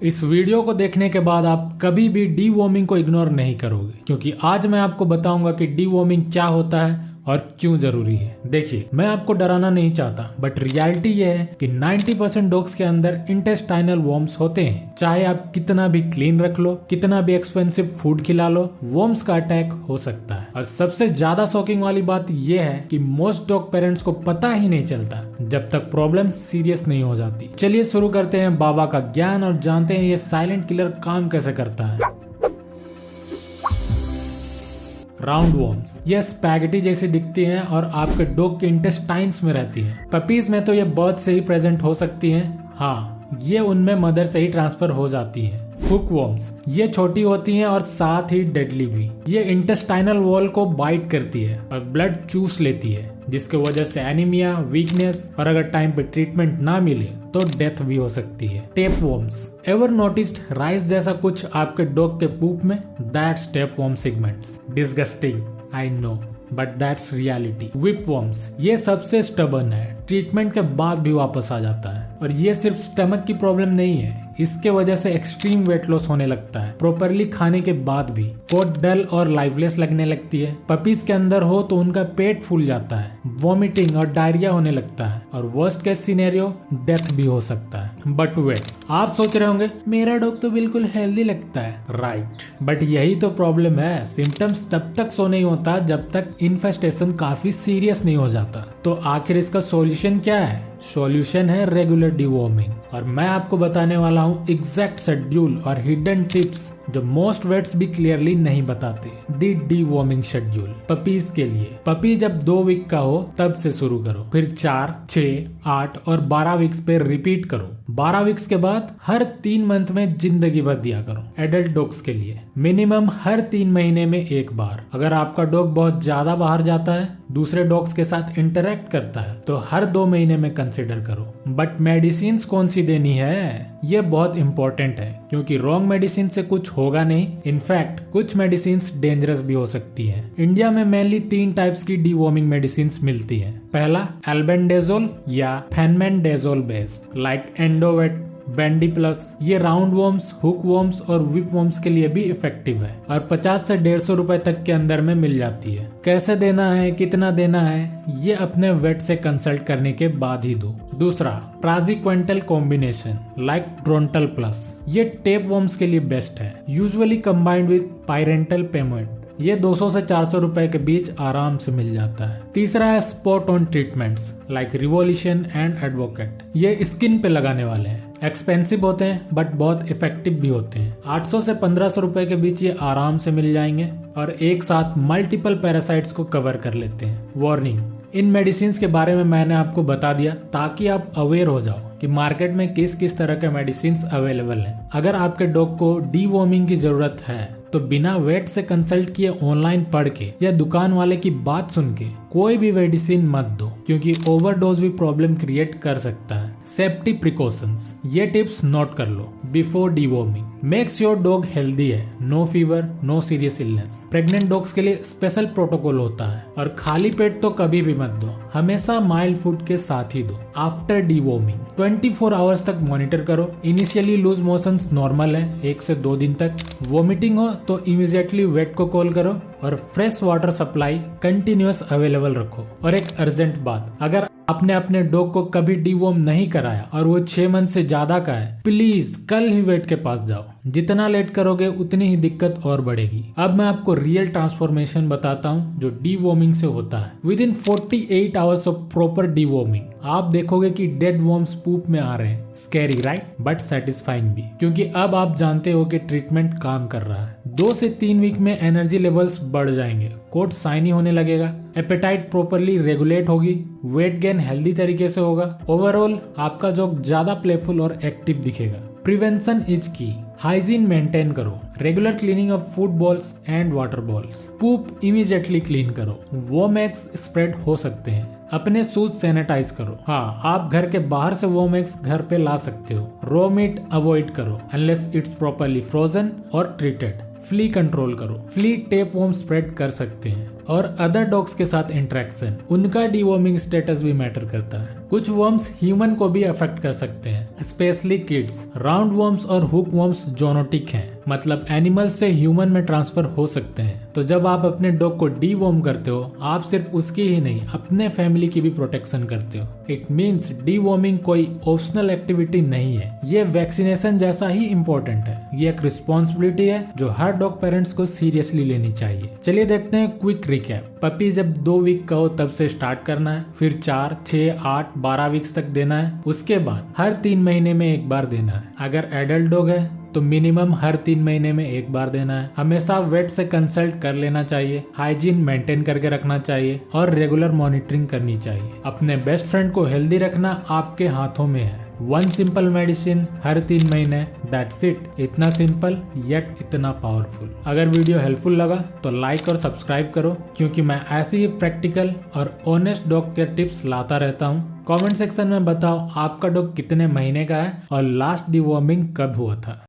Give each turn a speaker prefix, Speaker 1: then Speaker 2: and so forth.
Speaker 1: इस वीडियो को देखने के बाद आप कभी भी डीवॉर्मिंग को इग्नोर नहीं करोगे, क्योंकि आज मैं आपको बताऊंगा कि डीवॉर्मिंग क्या होता है और क्यों जरूरी है। देखिए, मैं आपको डराना नहीं चाहता, बट रियलिटी ये है कि 90% डॉग्स के अंदर इंटेस्टाइनल वर्म्स होते हैं। चाहे आप कितना भी क्लीन रख लो, कितना भी एक्सपेंसिव फूड खिला लो, वर्म्स का अटैक हो सकता है। और सबसे ज्यादा शॉकिंग वाली बात यह है कि मोस्ट डॉग पेरेंट्स को पता ही नहीं चलता जब तक प्रॉब्लम सीरियस नहीं हो जाती। चलिए शुरू करते हैं बाबा का ज्ञान और जानते हैं ये साइलेंट किलर काम कैसे करता है। राउंड वर्म्स ये स्पैगेटी जैसी दिखती हैं और आपके डॉग के इंटेस्टाइन्स में रहती हैं। पपीज में तो ये बर्थ से ही प्रेजेंट हो सकती हैं। हाँ, ये उनमें मदर से ही ट्रांसफर हो जाती हैं। हुक वर्म्स ये छोटी होती हैं और साथ ही डेडली भी। ये इंटेस्टाइनल वॉल को बाइट करती है और ब्लड चूस लेती है, जिसके वजह से एनीमिया, वीकनेस और अगर टाइम पे ट्रीटमेंट ना मिले तो डेथ भी हो सकती है। Tape worms ever noticed rice जैसा कुछ आपके डॉग के पूप में? That's tape worm segments. Disgusting, I know, but that's reality. Whip worms ये सबसे स्टबर्न है, ट्रीटमेंट के बाद भी वापस आ जाता है। और ये सिर्फ स्टमक की प्रॉब्लम नहीं है, इसके वजह से एक्सट्रीम वेट लॉस होने लगता है। प्रॉपरली खाने के बाद भी कोट डल और लाइवलेस लगने लगती है। पपीज के अंदर हो तो उनका पेट फूल जाता है, वॉमिटिंग और डायरिया होने लगता है, और वर्स्ट केस सिनेरियो डेथ भी हो सकता है। बट वेट, आप सोच रहे होंगे मेरा डॉग तो बिल्कुल हेल्दी लगता है। राइट, बट यही तो प्रॉब्लम है। सिम्टम्स तब तक सो नहीं होता जब तक इन्फेस्टेशन काफी सीरियस नहीं हो जाता। तो आखिर इसका सॉल्यूशन क्या है? सॉल्यूशन है रेगुलर डीवॉर्मिंग, और मैं आपको बताने वाला हूँ एग्जैक्ट शेड्यूल और हिडन टिप्स जो मोस्ट वेट्स भी क्लियरली नहीं बताते। दी डीवॉर्मिंग शेड्यूल पपीज के लिए। पपी जब 2 वीक का हो तब से शुरू करो, फिर 4, 6, 8 और 12 वीक्स पे रिपीट करो। 12 वीक्स के बाद हर 3 मंथ में जिंदगी भर दिया करो। एडल्ट डॉग्स के लिए मिनिमम हर 3 महीने में एक बार। अगर आपका डॉग बहुत ज्यादा बाहर जाता है, दूसरे डॉग्स के साथ इंटरेक्ट करता है, तो हर 2 महीने में कंसिडर करो। बट मेडिसिन कौन सी देनी है, ये बहुत इंपॉर्टेंट है, क्योंकि रॉन्ग मेडिसिन से कुछ होगा नहीं। इनफैक्ट कुछ मेडिसिन डेंजरस भी हो सकती है। इंडिया में मेनली 3 टाइप्स की डीवॉर्मिंग मेडिसिन मिलती है। पहला एल्बेंडाजोल या फेनमेंडाजोल बेस्ड, लाइक एंडोवेट, बैंडी प्लस। ये राउंड वर्म्स, हुक वर्म्स और व्हिप वर्म्स के लिए भी इफेक्टिव है और 50 से 150 रुपए तक के अंदर में मिल जाती है। कैसे देना है, कितना देना है, ये अपने वेट से कंसल्ट करने के बाद ही दो। दूसरा प्राजिक्वेंटल कॉम्बिनेशन लाइक ड्रोंटल प्लस। ये टेप वर्म्स के लिए बेस्ट है, यूजुअली कंबाइंड विद पायरेंटल पेमेंट। ये 200 से 400 रुपए के बीच आराम से मिल जाता है। तीसरा है spot on treatments like revolution and advocate. ये स्किन पे लगाने वाले हैं, एक्सपेंसिव होते हैं बट बहुत इफेक्टिव भी होते हैं। 800 से 1500 रुपए के बीच ये आराम से मिल जाएंगे और एक साथ मल्टीपल पैरासाइट्स को कवर कर लेते हैं। वार्निंग, इन मेडिसिन के बारे में मैंने आपको बता दिया ताकि आप अवेयर हो जाओ कि मार्केट में किस किस तरह के मेडिसिन अवेलेबल हैं। अगर आपके डॉग को डीवॉर्मिंग की जरूरत है तो बिना वेट से कंसल्ट किए ऑनलाइन पढ़ के या दुकान वाले की बात सुन के कोई भी मेडिसिन मत दो, क्योंकि ओवरडोज भी प्रॉब्लम क्रिएट कर सकता है। सेफ्टी प्रिकॉशंस, ये टिप्स नोट कर लो before deworming. Make sure dog healthy है, no fever, no serious illness. Pregnant dogs के लिए स्पेशल प्रोटोकॉल होता है, और खाली पेट तो कभी भी मत दो, हमेशा माइल्ड फूड के साथ ही दो। आफ्टर डीवॉर्मिंग 24 आवर्स तक मॉनिटर करो। इनिशियली लूज मोशंस नॉर्मल है 1 से 2 दिन तक। वॉमिटिंग हो तो इमीडिएटली वेट को कॉल करो और fresh water supply continuous available रखो। और एक अर्जेंट बात, अगर आपने अपने डॉग को कभी डीवॉर्म नहीं कराया और वो 6 मंथ से ज्यादा का है, प्लीज कल ही वेट के पास जाओ। जितना लेट करोगे उतनी ही दिक्कत और बढ़ेगी। अब मैं आपको रियल ट्रांसफॉर्मेशन बताता हूँ जो डीवॉर्मिंग से होता है। With in 48 hours of proper deworming आप देखोगे कि डेड वर्म्स पूप में आ रहे हैं। स्कैरी राइट, बट सेटिस्फाइंग भी, क्योंकि अब आप जानते हो कि ट्रीटमेंट काम कर रहा है। 2 से 3 वीक में एनर्जी लेवल्स बढ़ जाएंगे, कोट शाइनी होने लगेगा, एपेटाइट प्रॉपरली रेगुलेट होगी, वेट गेन हेल्दी तरीके से होगा। ओवरऑल आपका डॉग ज्यादा प्लेफुल और एक्टिव दिखेगा। प्रिवेंशन इज की। हाइजीन मेंटेन करो, regular cleaning of food balls and water balls. Poop immediately clean करो, वर्म एग्स स्प्रेड हो सकते हैं। अपने शूज सैनिटाइज करो। हाँ, आप घर के बाहर से वर्म एग्स घर पे ला सकते हो। रॉ मीट अवॉइड करो अनलेस इट्स प्रॉपरली फ्रोजन और ट्रीटेड। फ्ली कंट्रोल करो। फ्ली टेप वॉर्म स्प्रेड कर सकते हैं और अदर डॉग्स के साथ इंटरेक्शन, उनका डीवॉर्मिंग स्टेटस भी मैटर करता है। कुछ वर्म्स ह्यूमन को भी अफेक्ट कर सकते हैं, स्पेशली किड्स। राउंड वर्म्स और हुक वर्म्स जोनोटिक हैं, मतलब एनिमल्स से ह्यूमन में ट्रांसफर हो सकते हैं। तो जब आप अपने डॉग को डीवॉर्म करते हो, आप सिर्फ उसकी ही नहीं अपने फैमिली की भी प्रोटेक्शन करते हो। इट मीन्स डीवॉर्मिंग कोई ऑप्शनल एक्टिविटी नहीं है, ये वैक्सीनेशन जैसा ही इम्पोर्टेंट है। ये एक रिस्पॉन्सिबिलिटी है जो हर डॉग पेरेंट्स को सीरियसली लेनी चाहिए। चलिए देखते हैं क्विक रिकैप। पपी जब 2 वीक का हो तब से स्टार्ट करना है, फिर 4, 6, 8, 12 वीक्स तक देना है। उसके बाद हर 3 महीने में एक बार देना है। अगर एडल्ट डॉग है तो मिनिमम हर 3 महीने में एक बार देना है। हमेशा वेट से कंसल्ट कर लेना चाहिए, हाइजीन मेंटेन करके रखना चाहिए और रेगुलर मॉनिटरिंग करनी चाहिए। अपने बेस्ट फ्रेंड को हेल्दी रखना आपके हाथों में है। 1 सिंपल मेडिसिन हर 3 महीने, दैट्स इट। इतना सिंपल येट इतना पावरफुल। अगर वीडियो हेल्पफुल लगा तो लाइक और सब्सक्राइब करो, क्योंकि मैं ऐसी ही प्रैक्टिकल और ऑनेस्ट डॉग केयर टिप्स लाता रहता हूँ। कमेंट सेक्शन में बताओ आपका डॉग कितने महीने का है और लास्ट डीवॉर्मिंग कब हुआ था।